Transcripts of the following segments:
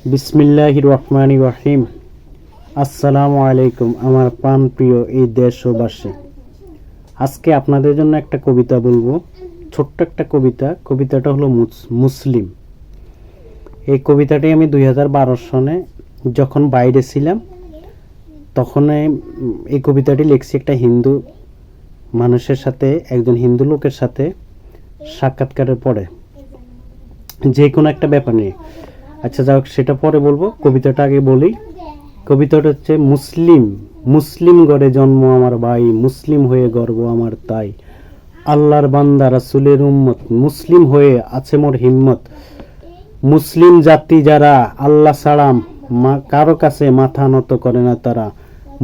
বিসমিল্লাহির রহমানির রহিম। আসসালামু আলাইকুম আমার প্রাণপ্রিয় এই দেশবাসী। আজকে আপনাদের জন্য একটা কবিতা বলবো, ছোট্ট একটা কবিতা। কবিতাটা হলো মুসলিম। এই কবিতাটি আমি 2012 সনে যখন বাইরে ছিলাম তখন এই কবিতাটি লিখছি একটা হিন্দু মানুষের সাথে, একজন হিন্দু লোকের সাথে সাক্ষাৎকারের পরে, যে কোনো একটা ব্যাপার নিয়ে। আচ্ছা যাই হোক, সেটা পরে বলবো, কবিতাটা আগে বলি। কবিতাটা হচ্ছে মুসলিম, মুসলিম গড়ে জন্ম আমার ভাই, মুসলিম হয়ে গর্ব আমার তাই। আল্লাহর বান্দা রাসূলের উম্মত, মুসলিম হয়ে আছে মোর হিম্মত। মুসলিম জাতি যারা আল্লাহ ছাড়া কারো কাছে মাথা নত করে না তারা।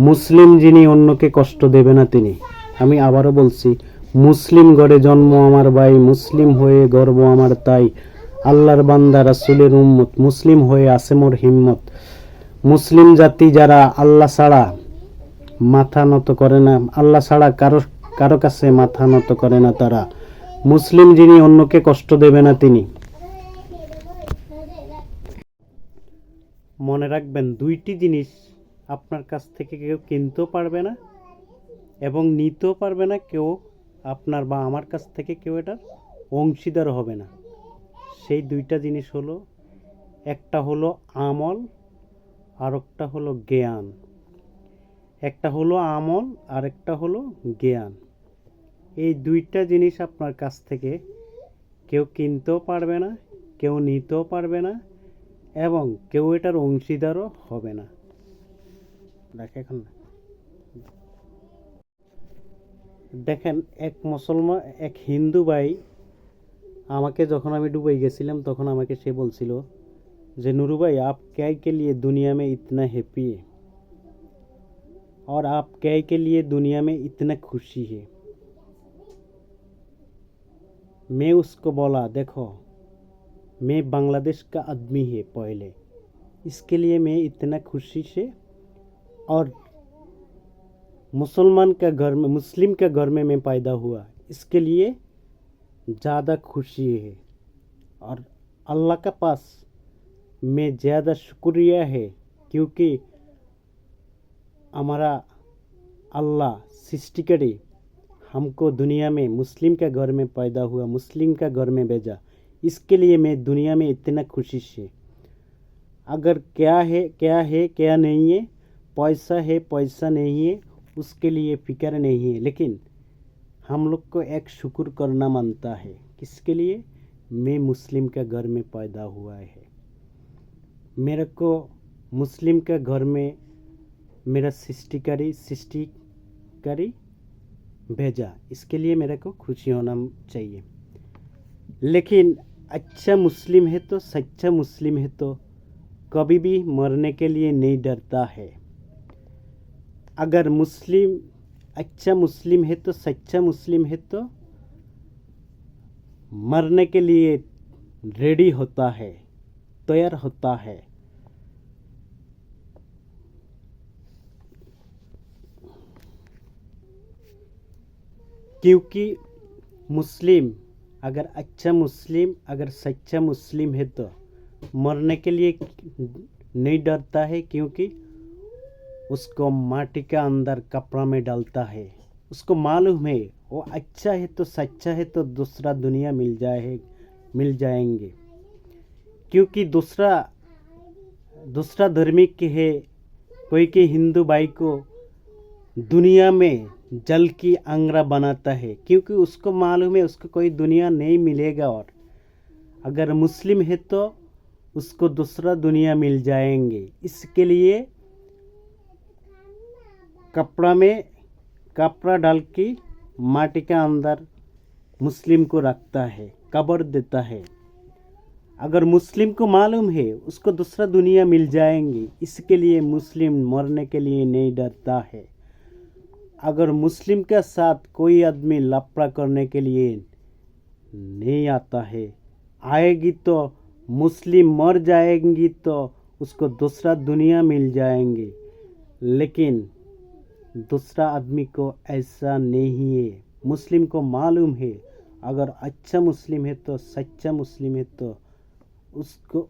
মুসলিম যিনি অন্যকে কষ্ট দেবে না তিনি। আমি আবারও বলছি, মুসলিম গড়ে জন্ম আমার ভাই, মুসলিম হয়ে গর্ব আমার তাই। আল্লাহর বান্দা রাসূলের উম্মত, মুসলিম হয়ে আছে মোর হিম্মত। মুসলিম জাতি যারা আল্লাহ ছাড়া মাথা নত করে না, আল্লাহ ছাড়া কারো কাছে মাথা নত করে না তারা। মুসলিম যিনি অন্যকে কষ্ট দেবে না তিনি। মনে রাখবেন, দুইটি জিনিস আপনার কাছ থেকে কেউ কিনতেও পারবে না এবং নিতেও পারবে না কেউ, আপনার বা আমার কাছ থেকে কেউ এটার অংশীদার হবে না। সেই দুইটা জিনিস হলো, একটা হলো আমল আর একটা হলো জ্ঞান। একটা হলো আমল আর একটা হলো জ্ঞান। এই দুইটা জিনিস আপনার কাছ থেকে কেউ কিনতেও পারবে না, কেউ নিতেও পারবে না এবং কেউ এটার অংশীদারও হবে না। এখন দেখেন, এক মুসলমান, এক হিন্দু ভাই আমাকে, যখন আমি দুবাই গেছিলাম তখন আমাকে সে বলছিল যে নুরু भाई आप क्या के लिए दुनिया में इतना हैप्पी है और आप क्या के लिए दुनिया में इतना खुशी है। मैं उसको बोला देखो, मैं बांग्लादेश का आदमी है पहले, इसके लिए मैं इतना खुशी से, और मुसलमान का घर में, मुस्लिम के घर में मैं पैदा हुआ, इसके लिए ज़्यादा खुशी है। और अल्लाह का पास मैं ज़्यादा शुक्रिया है क्योंकि हमारा अल्लाह सृष्टिकर्ता हमको दुनिया में मुस्लिम के घर में पैदा हुआ, मुस्लिम का घर में भेजा, इसके लिए मैं दुनिया में इतना खुशी से। अगर क्या है क्या नहीं है, पैसा नहीं है, उसके लिए फिक्र नहीं है, लेकिन हम लोग को एक शुक्र करना मानता है। किसके लिए? मैं मुस्लिम के घर में पैदा हुआ है, मेरे को मुस्लिम के घर में मेरा सृष्टिकारी भेजा, इसके लिए मेरे को खुशी होना चाहिए। लेकिन अच्छा मुस्लिम है तो, सच्चा मुस्लिम है तो कभी भी मरने के लिए नहीं डरता है। अगर मुस्लिम अच्छा मुस्लिम है तो, सच्चा मुस्लिम है तो मरने के लिए रेडी होता है, तैयार होता है। क्योंकि मुस्लिम अगर अच्छा मुस्लिम, अगर सच्चा मुस्लिम है तो मरने के लिए नहीं डरता है, क्योंकि उसको माटी के अंदर कपड़ा में डालता है। उसको मालूम है वो अच्छा है तो, सच्चा है तो दूसरा दुनिया मिल जाएंगे। क्योंकि दूसरा धार्मिक है, कोई के हिंदू भाई को दुनिया में जल की आंगरा बनाता है, क्योंकि उसको मालूम है उसको कोई दुनिया नहीं मिलेगा। और अगर मुस्लिम है तो उसको दूसरा दुनिया मिल जाएंगे, इसके लिए कपड़ा डाल के माटी के अंदर मुस्लिम को रखता है, कब्र देता है। अगर मुस्लिम को मालूम है उसको दूसरा दुनिया मिल जाएंगे, इसके लिए मुस्लिम मरने के लिए नहीं डरता है। अगर मुस्लिम के साथ कोई आदमी लफड़ा करने के लिए नहीं आता है, आएगी तो मुस्लिम मर जाएंगी तो उसको दूसरा दुनिया मिल जाएंगे। लेकिन दूसरा आदमी को ऐसा नहीं है। मुस्लिम को मालूम है अगर अच्छा मुस्लिम है तो, सच्चा मुस्लिम है तो उसको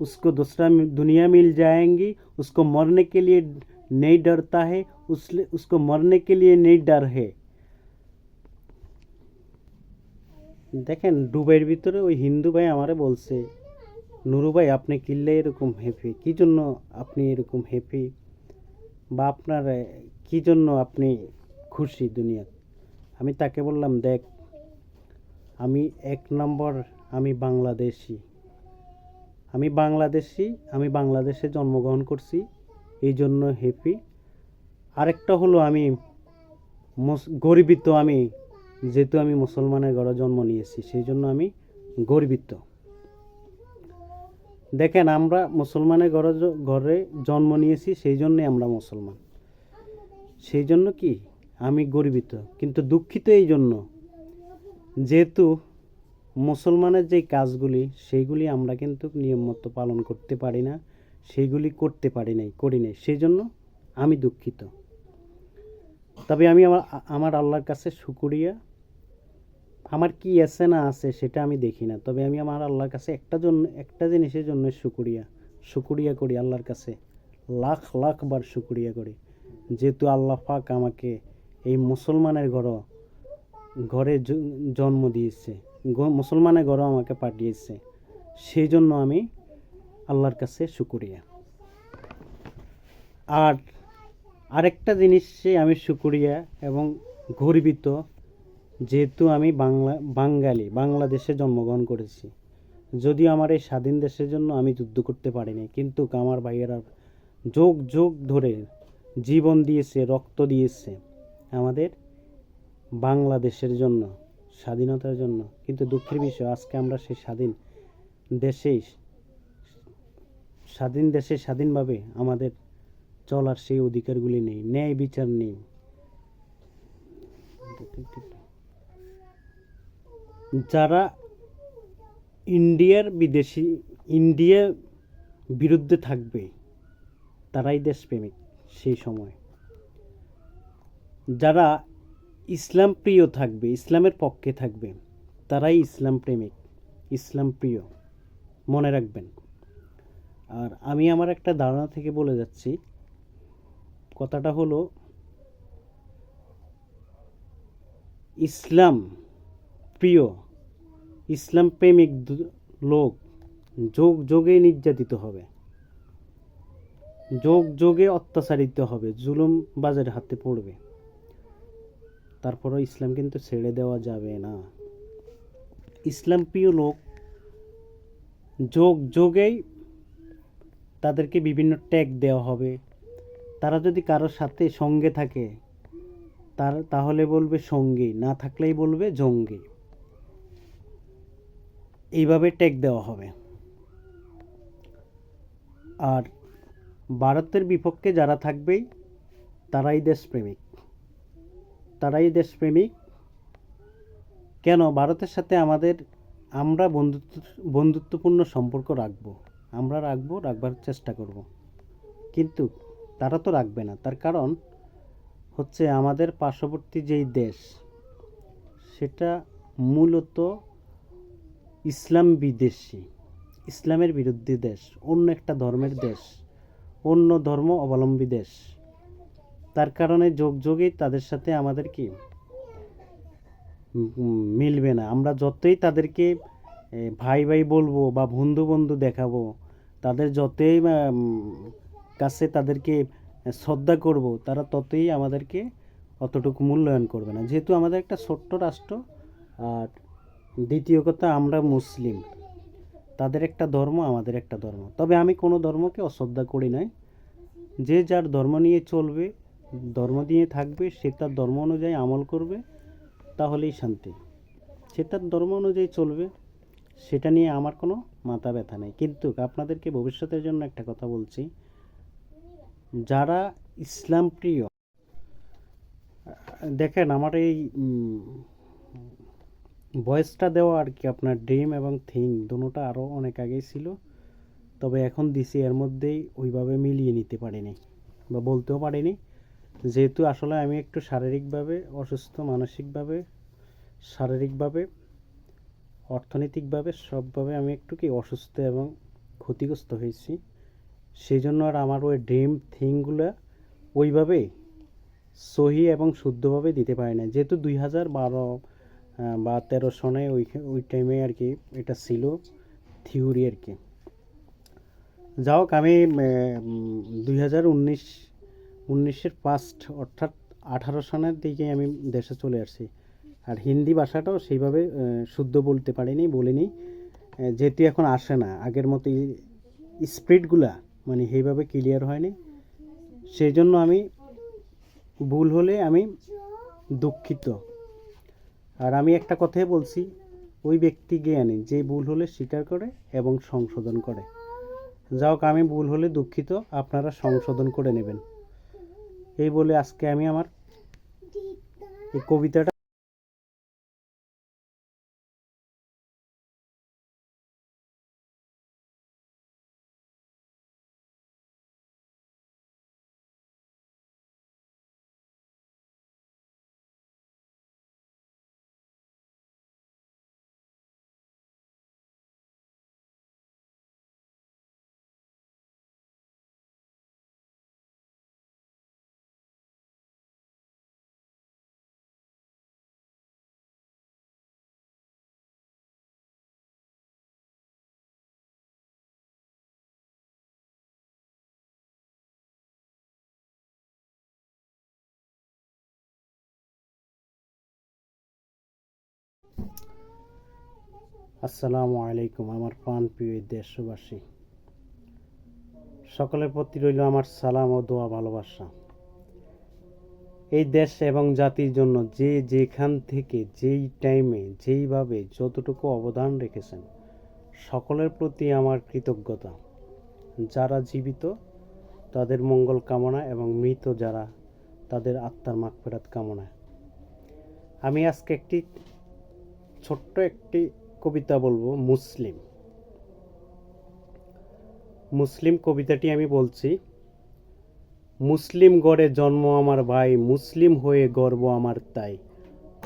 उसको दूसरा दुनिया मिल जाएंगी, उसको मरने के लिए नहीं डरता है, उसको मरने के लिए नहीं डर है। দেখেন দুবাইয়ের ভিতরে ওই হিন্দু ভাই আমারে বলছে, নুরু ভাই আপনি কিনলে এরকম হ্যাপি, কী জন্য আপনি এরকম হ্যাপি, বা আপনার কী জন্য আপনি খুশি দুনিয়া। আমি তাকে বললাম, দেখ আমি এক নম্বর আমি বাংলাদেশি, আমি বাংলাদেশে জন্মগ্রহণ করছি, এই জন্য হ্যাপি। আরেকটা হলো আমি গর্বিত, আমি যেহেতু আমি মুসলমানের ঘরে জন্ম নিয়েছি সেই জন্য আমি গর্বিত। দেখেন আমরা মুসলমানের ঘরে জন্ম নিয়েছি সেই জন্যই আমরা মুসলমান, সেই জন্য কি আমি গর্বিত। কিন্তু দুঃখিত এই জন্য যেহেতু মুসলমানের যে কাজগুলি সেইগুলি আমরা কিন্তু নিয়ম মতো পালন করতে পারি না, সেইগুলি করি নাই, সেই জন্য আমি দুঃখিত। তবে আমি আমার আল্লাহর কাছে শুকরিয়া, আমার কি আছে না আছে সেটা আমি দেখি না, তবে আমি আমার আল্লাহর কাছে একটা জিনিসের জন্য শুকরিয়া করি আল্লাহর কাছে, লাখ বার শুকরিয়া করি, যেহেতু আল্লাহ পাক আমাকে এই মুসলমানের ঘরে জন্ম দিয়েছে, মুসলমানের ঘরে আমাকে পাঠিয়েছে, সেই জন্য আমি আল্লাহর কাছে শুকরিয়া। আর আরেকটা জিনিসে আমি শুকরিয়া এবং গর্বিত, যেহেতু আমি বাংলাদেশে জন্মগ্রহণ করেছি। যদিও আমার এই স্বাধীন দেশের জন্য আমি যুদ্ধ করতে পারিনি, কিন্তু আমার ভাইয়েরা যুগ ধরে জীবন দিয়েছে, রক্ত দিয়েছে আমাদের বাংলাদেশের জন্য, স্বাধীনতার জন্য। কিন্তু দুঃখের বিষয় আজকে আমরা সেই স্বাধীন দেশে স্বাধীনভাবে আমাদের চলার সেই অধিকারগুলি নেই, ন্যায় বিচার নেই। যারা ইন্ডিয়ার বিরুদ্ধে থাকবে তারাই দেশপ্রেমিক সেই সময়। যারা ইসলাম প্রিয় থাকবে, ইসলামের পক্ষে থাকবে, তারাই ইসলাম প্রেমিক, ইসলাম প্রিয়, মনে রাখবেন। আর আমি আমার একটা ধারণা থেকে বলে যাচ্ছি, কথাটা হলো ইসলাম প্রিয়, ইসলাম প্রেমিক লোক যোগে নির্যাতিত হবে, যোগে অত্যাচারিত হবে, জুলুমবাজের হাতে পড়বে, তারপরও ইসলাম কিন্তু ছেড়ে দেওয়া যাবে না। ইসলাম প্রিয় লোক যোগেই তাদেরকে বিভিন্ন ট্যাগ দেওয়া হবে। তারা যদি কারোর সাথে সঙ্গে থাকে তাহলে বলবে সঙ্গী, না থাকলেই বলবে জঙ্গি, এইভাবে ট্যাগ দেওয়া হবে। আর ভারতের বিপক্ষে যারা থাকবেই তারাই দেশপ্রেমিক। কেন? ভারতের সাথে আমরা বন্ধুত্বপূর্ণ সম্পর্ক রাখবার চেষ্টা করব, কিন্তু তারা তো রাখবে না। তার কারণ হচ্ছে আমাদের পার্শ্ববর্তী যেই দেশ সেটা মূলত ইসলাম বিদ্বেষী, ইসলামের বিরোধী দেশ, অন্য একটা ধর্মের দেশ, অন্য ধর্ম অবলম্বী দেশ। তার কারণে যোগেই তাদের সাথে আমাদের কি মিলবে না। আমরা যতই তাদেরকে ভাই বলবো বা বন্ধু দেখাবো, তাদের যতই কাছে তাদেরকে শ্রদ্ধা করব, তারা ততই আমাদেরকে অতটুকু মূল্যায়ন করবে না, যেহেতু আমাদের একটা ছোট্ট রাষ্ট্র। আর দ্বিতীয় কথা, আমরা মুসলিম, তাদের একটা ধর্ম, আমাদের একটা ধর্ম। তবে আমি কোনো ধর্মকে অশ্রদ্ধা করি নাই। যে যার ধর্ম নিয়ে চলবে, ধর্ম নিয়ে থাকবে, সে তার ধর্ম অনুযায়ী আমল করবে, তাহলেই শান্তি। সে তার ধর্ম অনুযায়ী চলবে, সেটা নিয়ে আমার কোনো মাথা ব্যথা নেই। কিন্তু আপনাদেরকে ভবিষ্যতের জন্য একটা কথা বলছি, যারা ইসলাম প্রিয়, দেখেন আমার এই ভয়েসটা দেওয়া আর কি আপনার ড্রিম এবং থিং দুটোটা আরও অনেক আগেই ছিল, তবে এখন দিছি, এর মধ্যেই ওইভাবে মিলিয়ে নিতে পারিনি বা বলতেও পারিনি, যেহেতু আসলে আমি একটু শারীরিকভাবে অসুস্থ, মানসিকভাবে, শারীরিকভাবে, অর্থনৈতিকভাবে, সবভাবে আমি একটু কি অসুস্থ এবং ক্ষতিগ্রস্ত হয়েছি। সেই জন্য আর আমার ওই ড্রিম থিংগুলো ওইভাবে সহি এবং শুদ্ধভাবে দিতে পারি না, যেহেতু 2012 বা 13 সনে ওই টাইমে আর কি এটা ছিল থিওরি আর কি। যা হোক, আমি 2019-এর ফার্স্ট অর্থাৎ 18 সনের দিকে আমি দেশে চলে আসছি। আর হিন্দি ভাষাটাও সেইভাবে শুদ্ধ বলতে বলিনি, যেহেতু এখন আসে না আগের মতো স্পিডগুলা, মানে সেইভাবে ক্লিয়ার হয়নি। সেই জন্য আমি ভুল হলে আমি দুঃখিত। আর আমি একটা কথাই বলছি, ওই ব্যক্তি জ্ঞানী যে ভুল হলে স্বীকার করে এবং সংশোধন করে। যাই হোক, আমি ভুল হলে দুঃখিত, আপনারা সংশোধন করে নেবেন। এই বলে আজকে আমি আমার এই কবিতাটা আসসালামু আলাইকুম আমার প্রাণপ্রিয় দেশবাসী, সকলের প্রতি রইল আমার সালাম ও দোয়া ভালোবাসা। এই দেশ এবং জাতির জন্য যে যেখান থেকে যেই টাইমে যেইভাবে যতটুকু অবদান রেখেছেন, সকলের প্রতি আমার কৃতজ্ঞতা। যারা জীবিত তাদের মঙ্গল কামনা এবং মৃত যারা তাদের আত্মার মাগফিরাত কামনা। আমি আজকে ছোট্ট একটি কবিতা বলবো। মুসলিম কবিতাটি আমি বলছি। মুসলিম গড়ে জন্ম আমার ভাই, মুসলিম হয়ে গর্ব আমার তাই।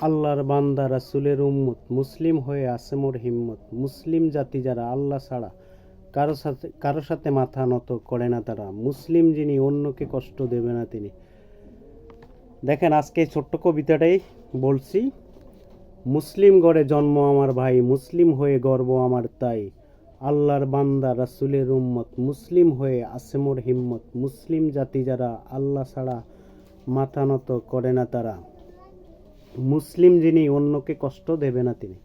আল্লাহর বান্দা রাসূলের উম্মত, মুসলিম হয়ে আছে মোর হিম্মত। মুসলিম জাতি যারা আল্লাহ ছাড়া কারো সাথে মাথা নত করে না তারা। মুসলিম যিনি অন্যকে কষ্ট দেবে না তিনি। দেখেন, আজকে ছোট্ট কবিতাটাই বলছি। মুসলিম গড়ে জন্ম আমার ভাই, মুসলিম হয়ে গর্ব আমার তাই। আল্লাহর বান্দা রাসূলের উম্মত, মুসলিম হয়ে আছে মোর হিম্মত। মুসলিম জাতি যারা আল্লাহ ছাড়া মাথা নত করে না তারা। মুসলিম যিনি অন্যকে কষ্ট দেবে না তিনি।